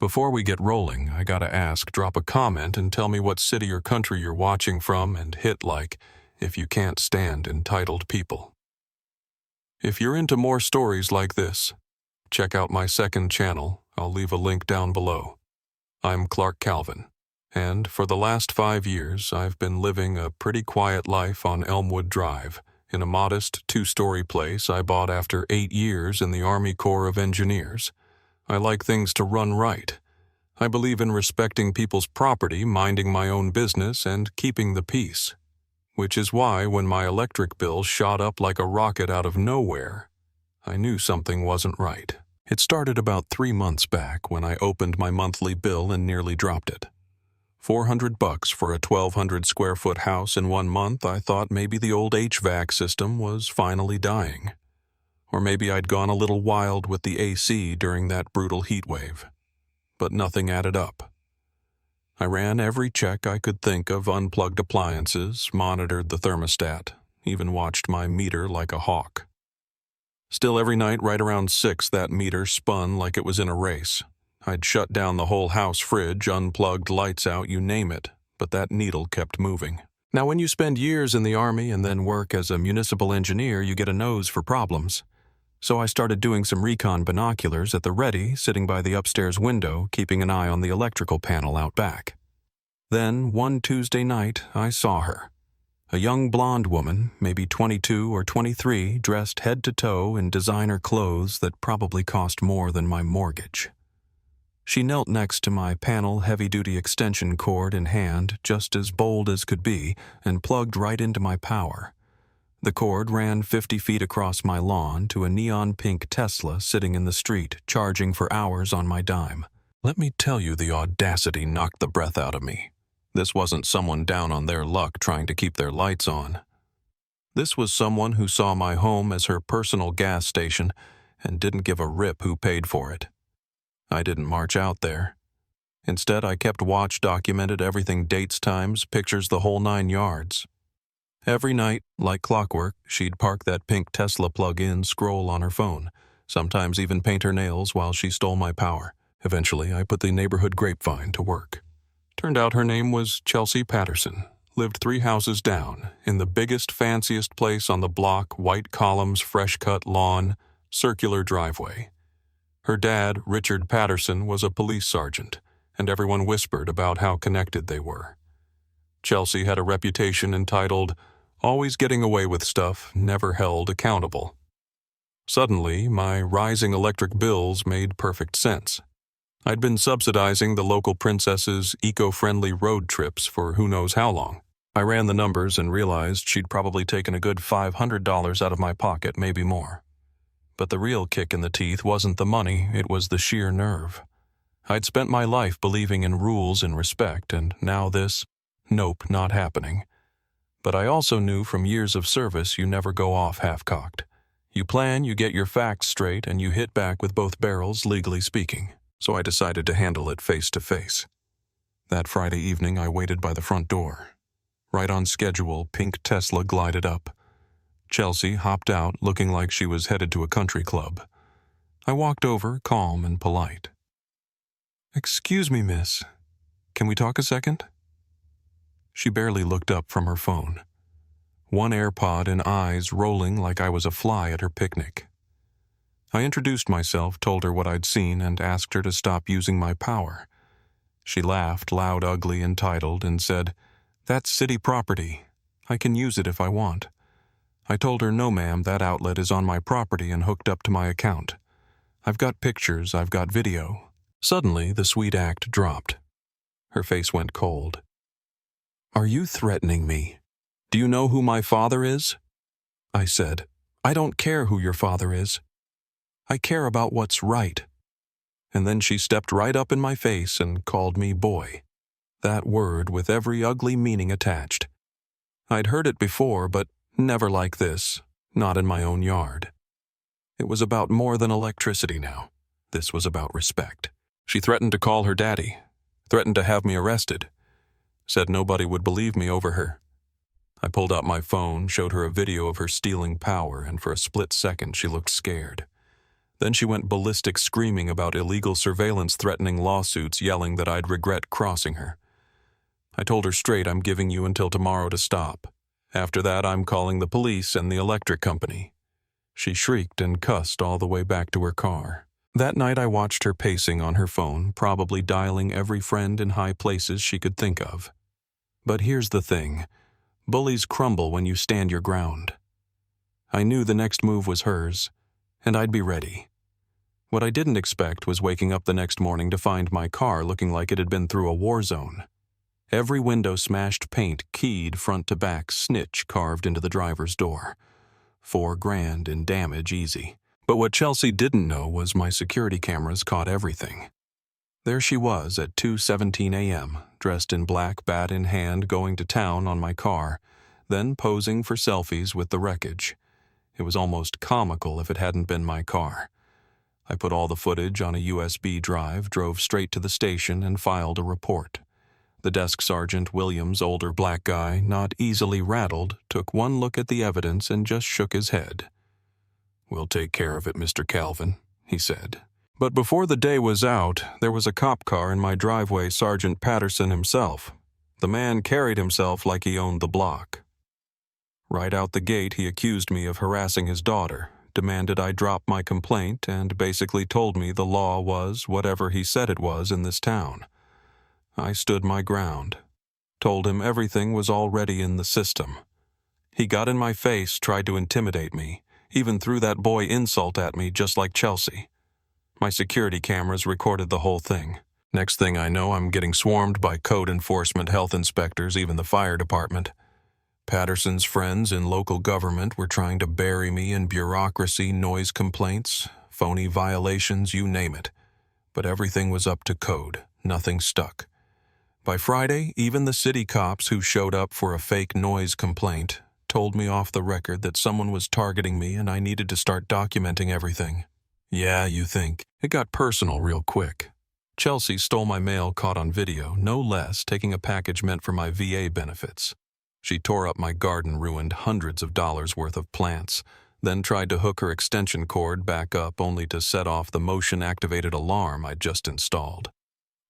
Before we get rolling, I gotta ask, drop a comment and tell me what city or country you're watching from and hit like if you can't stand entitled people. If you're into more stories like this, check out my second channel. I'll leave a link down below. I'm Clark Calvin, and for the last 5 years, I've been living a pretty quiet life on Elmwood Drive in a modest 2-story place I bought after 8 years in the Army Corps of Engineers. I like things to run right. I believe in respecting people's property, minding my own business, and keeping the peace. Which is why when my electric bill shot up like a rocket out of nowhere, I knew something wasn't right. It started about 3 months back when I opened my monthly bill and nearly dropped it. $400 for a 1,200 square foot house in 1 month. I thought maybe the old HVAC system was finally dying. Or maybe I'd gone a little wild with the AC during that brutal heat wave. But nothing added up. I ran every check I could think of, unplugged appliances, monitored the thermostat, even watched my meter like a hawk. Still, every night right around 6, that meter spun like it was in a race. I'd shut down the whole house fridge, unplugged lights out, you name it, but that needle kept moving. Now, when you spend years in the Army and then work as a municipal engineer, you get a nose for problems. So I started doing some recon binoculars at the ready, sitting by the upstairs window, keeping an eye on the electrical panel out back. Then, one Tuesday night, I saw her. A young blonde woman, maybe 22 or 23, dressed head to toe in designer clothes that probably cost more than my mortgage. She knelt next to my panel heavy-duty extension cord in hand, just as bold as could be, and plugged right into my power. The cord ran 50 feet across my lawn to a neon-pink Tesla sitting in the street, charging for hours on my dime. Let me tell you, the audacity knocked the breath out of me. This wasn't someone down on their luck trying to keep their lights on. This was someone who saw my home as her personal gas station and didn't give a rip who paid for it. I didn't march out there. Instead, I kept watch, documented everything, dates, times, pictures, the whole 9 yards. Every night, like clockwork, she'd park that pink Tesla plug-in, scroll on her phone, sometimes even paint her nails while she stole my power. Eventually, I put the neighborhood grapevine to work. Turned out her name was Chelsea Patterson, lived 3 houses down, in the biggest, fanciest place on the block, white columns, fresh-cut lawn, circular driveway. Her dad, Richard Patterson, was a police sergeant, and everyone whispered about how connected they were. Chelsea had a reputation entitled, "Always getting away with stuff, never held accountable." Suddenly, my rising electric bills made perfect sense. I'd been subsidizing the local princess's eco-friendly road trips for who knows how long. I ran the numbers and realized she'd probably taken a good $500 out of my pocket, maybe more. But the real kick in the teeth wasn't the money, it was the sheer nerve. I'd spent my life believing in rules and respect, and now this? Nope, not happening. But I also knew from years of service you never go off half-cocked. You plan, you get your facts straight, and you hit back with both barrels, legally speaking. So I decided to handle it face-to-face. That Friday evening, I waited by the front door. Right on schedule, pink Tesla glided up. Chelsea hopped out, looking like she was headed to a country club. I walked over, calm and polite. "Excuse me, miss. Can we talk a second?" She barely looked up from her phone. One AirPod and eyes rolling like I was a fly at her picnic. I introduced myself, told her what I'd seen, and asked her to stop using my power. She laughed, loud, ugly, entitled, and said, "That's city property. I can use it if I want." I told her, "No, ma'am, that outlet is on my property and hooked up to my account. I've got pictures, I've got video." Suddenly, the sweet act dropped. Her face went cold. "Are you threatening me? Do you know who my father is?" I said, "I don't care who your father is. I care about what's right." And then she stepped right up in my face and called me boy. That word with every ugly meaning attached. I'd heard it before, but never like this, not in my own yard. It was about more than electricity now. This was about respect. She threatened to call her daddy, threatened to have me arrested, said nobody would believe me over her. I pulled out my phone, showed her a video of her stealing power, and for a split second she looked scared. Then she went ballistic, screaming about illegal surveillance, threatening lawsuits, yelling that I'd regret crossing her. I told her straight, I'm giving you until tomorrow to stop. After that, I'm calling the police and the electric company. She shrieked and cussed all the way back to her car. That night I watched her pacing on her phone, probably dialing every friend in high places she could think of. But here's the thing. Bullies crumble when you stand your ground. I knew the next move was hers, and I'd be ready. What I didn't expect was waking up the next morning to find my car looking like it had been through a war zone. Every window smashed, paint keyed front to back, snitch carved into the driver's door. $4,000 in damage easy. But what Chelsea didn't know was my security cameras caught everything. There she was at 2:17 a.m., dressed in black, bat in hand, going to town on my car, then posing for selfies with the wreckage. It was almost comical if it hadn't been my car. I put all the footage on a USB drive, drove straight to the station, and filed a report. The desk sergeant, Williams, older black guy, not easily rattled, took one look at the evidence and just shook his head. "We'll take care of it, Mr. Calvin," he said. But before the day was out, there was a cop car in my driveway, Sergeant Patterson himself. The man carried himself like he owned the block. Right out the gate, he accused me of harassing his daughter, demanded I drop my complaint, and basically told me the law was whatever he said it was in this town. I stood my ground, told him everything was already in the system. He got in my face, tried to intimidate me, even threw that boy insult at me just like Chelsea. My security cameras recorded the whole thing. Next thing I know, I'm getting swarmed by code enforcement, health inspectors, even the fire department. Patterson's friends in local government were trying to bury me in bureaucracy, noise complaints, phony violations, you name it. But everything was up to code. Nothing stuck. By Friday, even the city cops who showed up for a fake noise complaint told me off the record that someone was targeting me and I needed to start documenting everything. Yeah, you think. It got personal real quick. Chelsea stole my mail caught on video, no less, taking a package meant for my VA benefits. She tore up my garden, ruined hundreds of dollars worth of plants, then tried to hook her extension cord back up only to set off the motion-activated alarm I'd just installed.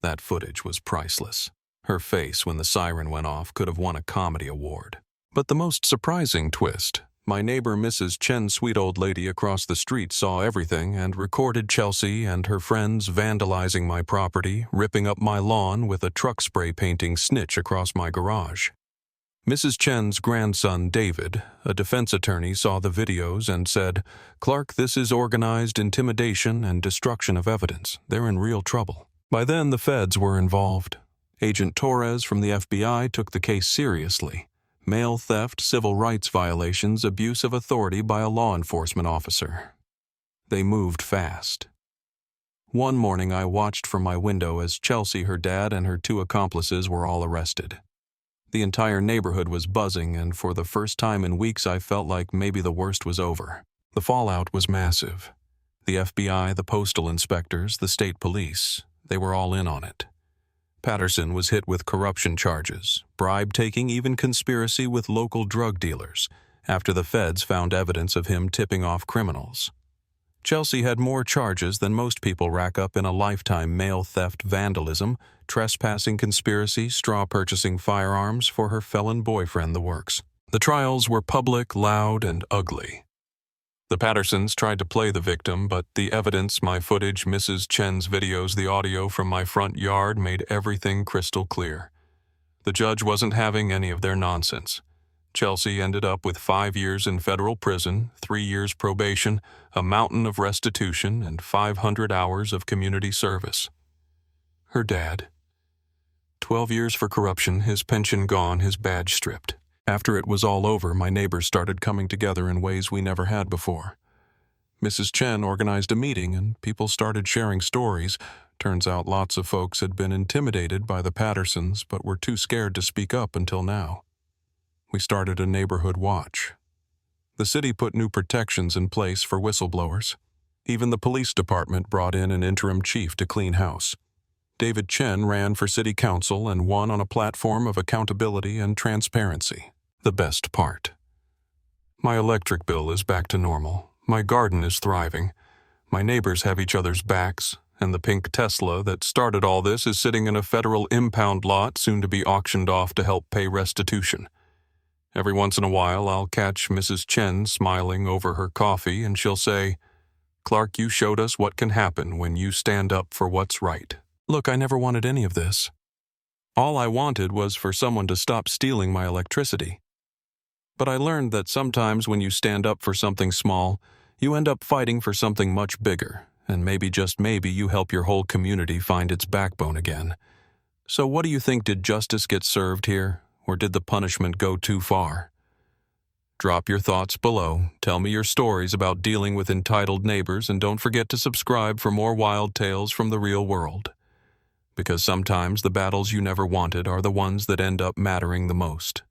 That footage was priceless. Her face when the siren went off could have won a comedy award. But the most surprising twist, my neighbor Mrs. Chen's sweet old lady across the street saw everything and recorded Chelsea and her friends vandalizing my property, ripping up my lawn with a truck spray painting snitch across my garage. Mrs. Chen's grandson, David, a defense attorney, saw the videos and said, "Clark, this is organized intimidation and destruction of evidence. They're in real trouble." By then, the feds were involved. Agent Torres from the FBI took the case seriously. Mail theft, civil rights violations, abuse of authority by a law enforcement officer. They moved fast. One morning, I watched from my window as Chelsea, her dad, and her 2 accomplices were all arrested. The entire neighborhood was buzzing, and for the first time in weeks I felt like maybe the worst was over. The fallout was massive. The FBI, the postal inspectors, the state police, they were all in on it. Patterson was hit with corruption charges, bribe-taking, even conspiracy with local drug dealers, after the feds found evidence of him tipping off criminals. Chelsea had more charges than most people rack up in a lifetime: mail theft, vandalism, trespassing, conspiracy, straw purchasing firearms for her felon boyfriend, the works. The trials were public, loud, and ugly. The Pattersons tried to play the victim, but the evidence, my footage, Mrs. Chen's videos, the audio from my front yard made everything crystal clear. The judge wasn't having any of their nonsense. Chelsea ended up with 5 years in federal prison, 3 years probation, a mountain of restitution, and 500 hours of community service. Her dad. 12 years for corruption, his pension gone, his badge stripped. After it was all over, my neighbors started coming together in ways we never had before. Mrs. Chen organized a meeting and people started sharing stories. Turns out lots of folks had been intimidated by the Pattersons but were too scared to speak up until now. We started a neighborhood watch. The city put new protections in place for whistleblowers. Even the police department brought in an interim chief to clean house. David Chen ran for city council and won on a platform of accountability and transparency. The best part. My electric bill is back to normal. My garden is thriving. My neighbors have each other's backs, and the pink Tesla that started all this is sitting in a federal impound lot soon to be auctioned off to help pay restitution. Every once in a while, I'll catch Mrs. Chen smiling over her coffee, and she'll say, "Clark, you showed us what can happen when you stand up for what's right." Look, I never wanted any of this. All I wanted was for someone to stop stealing my electricity. But I learned that sometimes when you stand up for something small, you end up fighting for something much bigger, and maybe, just maybe, you help your whole community find its backbone again. So what do you think? Did justice get served here, or did the punishment go too far? Drop your thoughts below, tell me your stories about dealing with entitled neighbors, and don't forget to subscribe for more wild tales from the real world. Because sometimes the battles you never wanted are the ones that end up mattering the most.